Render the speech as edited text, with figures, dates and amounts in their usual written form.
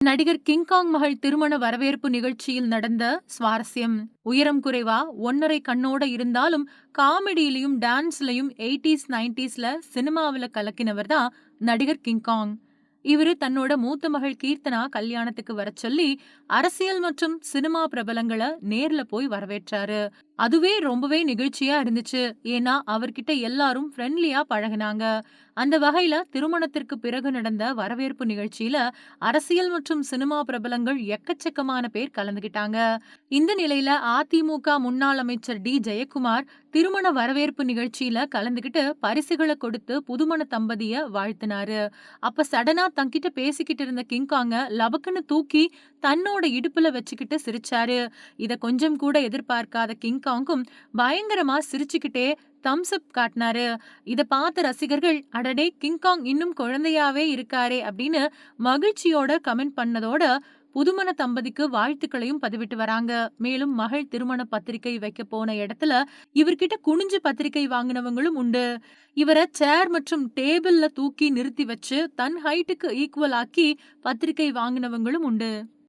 நடிகர் கிங்காங் மகள் திருமண வரவேற்பு நிகழ்ச்சியில் நடந்த சுவாரஸ்யம். உயரம் குறைவா 1.5 கண்ணோட இருந்தாலும் காமெடியிலயும் டான்ஸ்லயும் 80s 90ஸ்ல சினிமாவில கலக்கினவர் தான் நடிகர் கிங்காங். இவரு தன்னோட மூத்த மகள் கீர்த்தனா கல்யாணத்துக்கு வரச் சொல்லி அரசியல் மற்றும் சினிமா பிரபலங்களை நேர்ல போய் வரவேற்றாரு. அதுவே ரொம்பவே நிகழ்ச்சியா இருந்துச்சு. ஏன்னா அவர்கிட்ட எல்லாரும் ஃப்ரெண்ட்லியா பழகுனாங்க. அந்த வகையில திருமணத்திற்கு பிறகு நடந்த வரவேற்பு நிகழ்ச்சியில அரசியல் மற்றும் சினிமா பிரபலங்கள் எக்கச்சக்கமான பேர் கலந்துகிட்டாங்க. இந்த நிலையில அதிமுக முன்னாள் அமைச்சர் ஜெயக்குமார் திருமண வரவேற்பு நிகழ்ச்சியில கலந்துகிட்டு பரிசுகளை கொடுத்து புதுமண தம்பதிய வாழ்த்தினாரு. அப்ப சடனா தங்கிட்ட பேசிக்கிட்டு இருந்த கிங்காங்க லபக்குன்னு தூக்கி தன்னோட இடுப்புல வச்சுக்கிட்டு சிரிச்சாரு. இத கொஞ்சம் கூட எதிர்பார்க்காத கிங்காங்கும் பயங்கரமா சிரிச்சுக்கிட்டே தம்ஸ் அப் காட்டினாரு. இத பார்த்த ரசிகர்கள் அடடே கிங்காங் இன்னும் குழந்தையாவே இருக்காரே அப்படின்னு மகிழ்ச்சியோட கமெண்ட் பண்ணதோட புதுமண தம்பதிக்கு வாழ்த்துக்களையும் பதிவிட்டு வராங்க. மேலும் மகள் திருமண பத்திரிகை வைக்க போன இடத்துல இவர்கிட்ட குனிஞ்சு பத்திரிகை வாங்கினவங்களும் உண்டு. இவரை சேர் மற்றும் டேபிள்ல தூக்கி நிறுத்தி வச்சு தன் ஹைட்டுக்கு ஈக்குவல் ஆக்கி பத்திரிகை வாங்கினவங்களும் உண்டு.